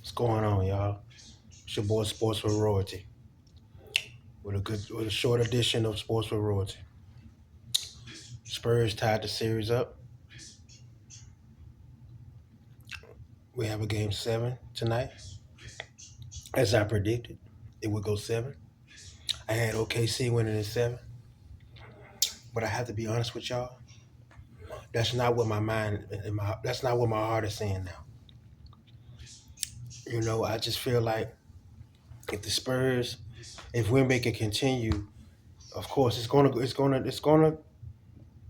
What's going on, y'all? It's your boy Sports with Royalty with a short edition of Sports with Royalty. Spurs tied the series up. We have a game 7 tonight, as I predicted. It would go 7. I had OKC winning in 7, but I have to be honest with y'all. That's not what my mind and that's not what my heart is saying now. I just feel like if the Spurs, if Wemby can continue, of course it's gonna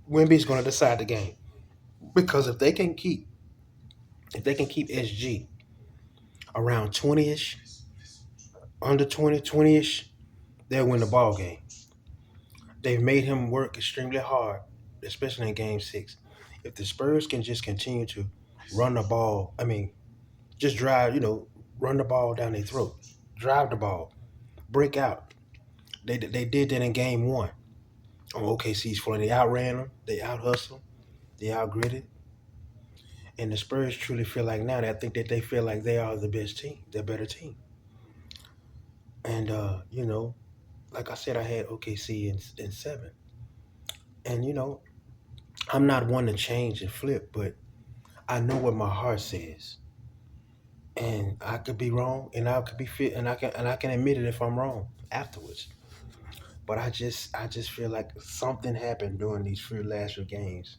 Wemby's gonna decide the game because if they can keep SG around 20ish, under 20ish, they'll win the ball game. They've made him work extremely hard, especially in game 6. If the Spurs can just continue to run the ball, just drive, run the ball down their throat, drive the ball, break out. They did that in game 1 on OKC's floor. They outran them, they out hustled, they outgritted. And the Spurs truly feel like now, I think that they feel like they are the best team, the better team. And, like I said, I had OKC in 7. And, I'm not one to change and flip, but I know what my heart says. And I could be wrong, and I could be fit, and I can admit it if I'm wrong afterwards. But I just feel like something happened during these last few games.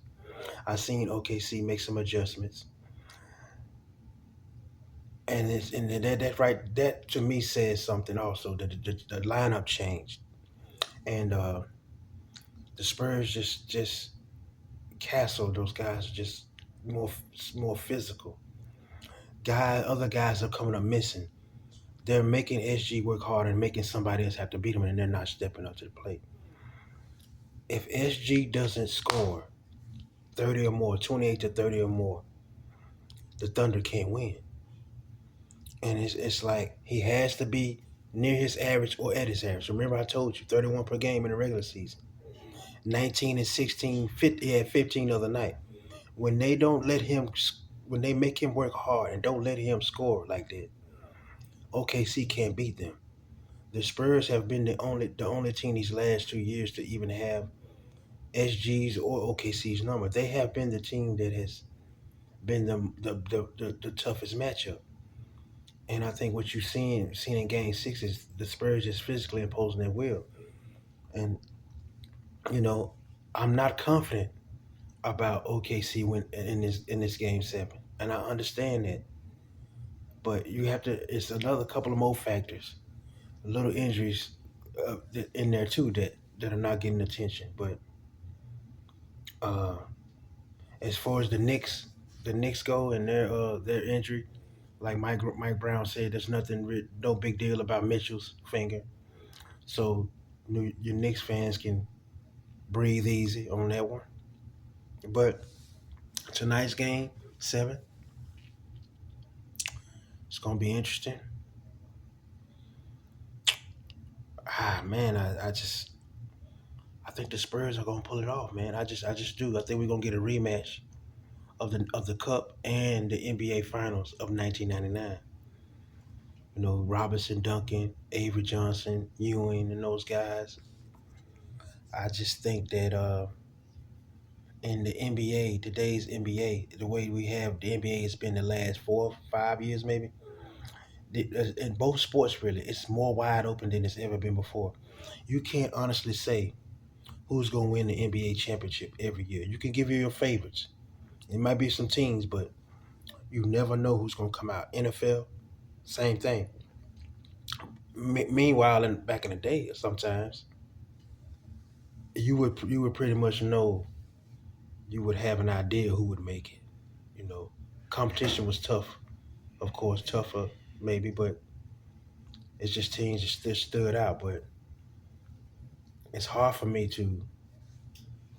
I seen OKC make some adjustments, and that to me says something also that the lineup changed, and the Spurs just castle those guys just more more physical. Other guys are coming up missing. They're making SG work hard and making somebody else have to beat them, and they're not stepping up to the plate. If SG doesn't score 30 or more, 28 to 30 or more, the Thunder can't win. And it's like he has to be near his average or at his average. Remember I told you, 31 per game in the regular season. 19 and 16, 50, he had 15 the other night. When they don't let him, when they make him work hard and don't let him score like that, OKC can't beat them. The Spurs have been the only team these last 2 years to even have SG's or OKC's number. They have been the team that has been the toughest matchup. And I think what you've seen in Game 6 is the Spurs just physically imposing their will. And you know, I'm not confident about OKC when in this Game 7, and I understand that. But you have to. It's another couple of more factors, little injuries in there too that are not getting attention. But uh, as far as the Knicks go and their injury, like Mike Brown said, there's no big deal about Mitchell's finger. So your Knicks fans can breathe easy on that one. But tonight's game 7, it's gonna be interesting. Man, I think the Spurs are gonna pull it off, man. I just do. I think we're gonna get a rematch of the Cup and the NBA Finals of 1999. Robinson, Duncan, Avery Johnson, Ewing, and those guys. I just think that in the NBA, today's NBA, the way we have the NBA has been the last 4, 5 years, maybe. In both sports, really, it's more wide open than it's ever been before. You can't honestly say who's gonna win the NBA championship every year. You can give you your favorites. It might be some teams, but you never know who's gonna come out. NFL, same thing. Meanwhile, back in the day, sometimes you would pretty much know. You would have an idea who would make it. You know, Competition was tough, of course, tougher maybe, but it's just teams that still stood out. But it's hard for me to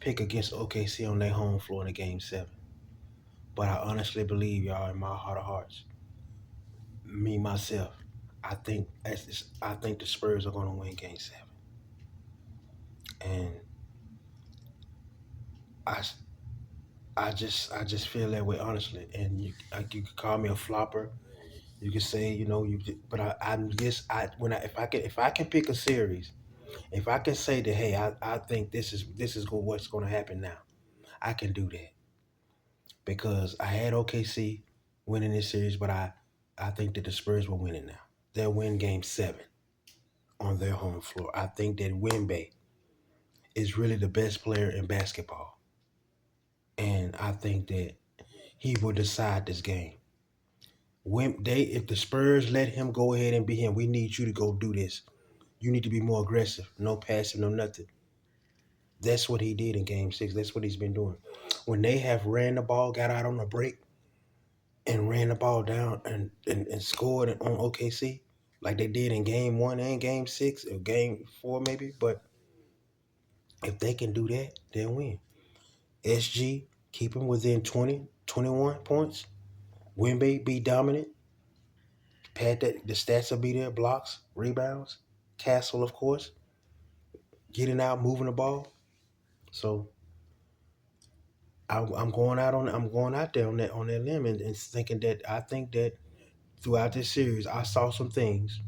pick against OKC on their home floor in a game 7. But I honestly believe, y'all, in my heart of hearts, me myself, I think the Spurs are going to win game 7. And I, I just feel that way honestly. And you could call me a flopper. You can say, but I'm just I when I if I can pick a series, if I can say that, hey, I think this is what's going to happen now, I can do that because I had OKC winning this series, but I think that the Spurs will win it now. They'll win Game 7 on their home floor. I think that Wemby is really the best player in basketball, and I think that he will decide this game. If the Spurs let him go ahead and be him, we need you to go do this. You need to be more aggressive. No passing, no nothing. That's what he did in Game 6. That's what he's been doing. When they have ran the ball, got out on a break, and ran the ball down and scored on OKC, like they did in Game 1 and Game 6, or Game 4 maybe. But if they can do that, they'll win. SG, keep him within 20, 21 points. Wimby, be dominant. Pad that, the stats will be there. Blocks, rebounds. Castle, of course. Getting out, moving the ball. So I'm going out there on that limb and thinking that I think that throughout this series I saw some things,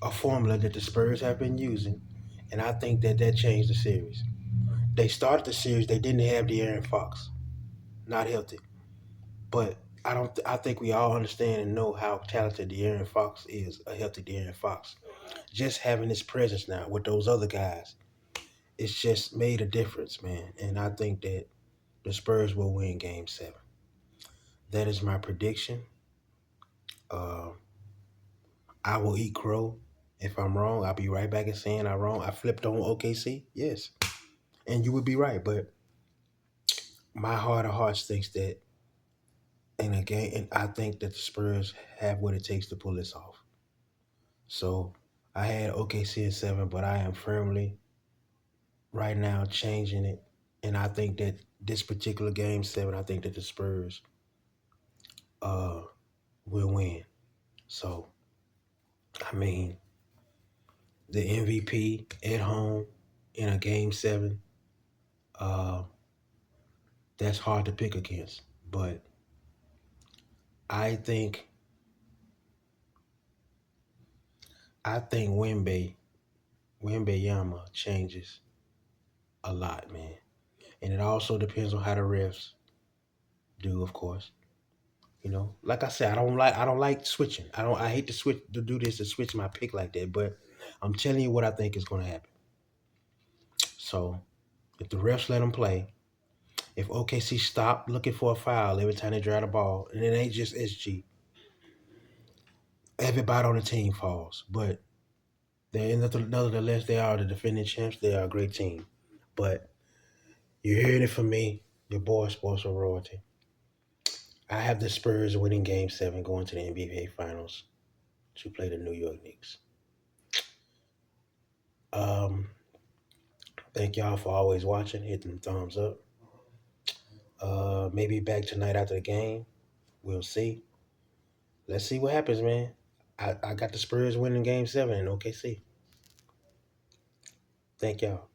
a formula that the Spurs have been using, and I think that changed the series. They started the series, they didn't have De'Aaron Fox, not healthy, but I don't. I think we all understand and know how talented De'Aaron Fox is. A healthy De'Aaron Fox, just having his presence now with those other guys, it's just made a difference, man. And I think that the Spurs will win Game 7. That is my prediction. Uh, I will eat crow. If I'm wrong, I'll be right back and saying I'm wrong. I flipped on OKC, yes, and you would be right. But my heart of hearts thinks that in a game, and I think that the Spurs have what it takes to pull this off. So I had OKC at 7, but I am firmly right now changing it, and I think that this particular Game 7, I think that the Spurs uh will win. So I mean, the MVP at home in a Game 7. Uh, that's hard to pick against. But I think Wemby Yama changes a lot, man. And it also depends on how the refs do, of course. Like I said, I don't like switching. I hate to do this to switch my pick like that, but I'm telling you what I think is gonna happen. So if the refs let them play, if OKC stop looking for a foul every time they drive the ball, and it ain't just SG, everybody on the team falls. But nonetheless, they are the defending champs. They are a great team. But you're hearing it from me, your boy Sports Royalty. I have the Spurs winning Game 7 going to the NBA Finals to play the New York Knicks. Um, Thank y'all for always watching. Hit them thumbs up. Maybe back tonight after the game. We'll see. Let's see what happens, man. I got the Spurs winning Game 7 in OKC. Thank y'all.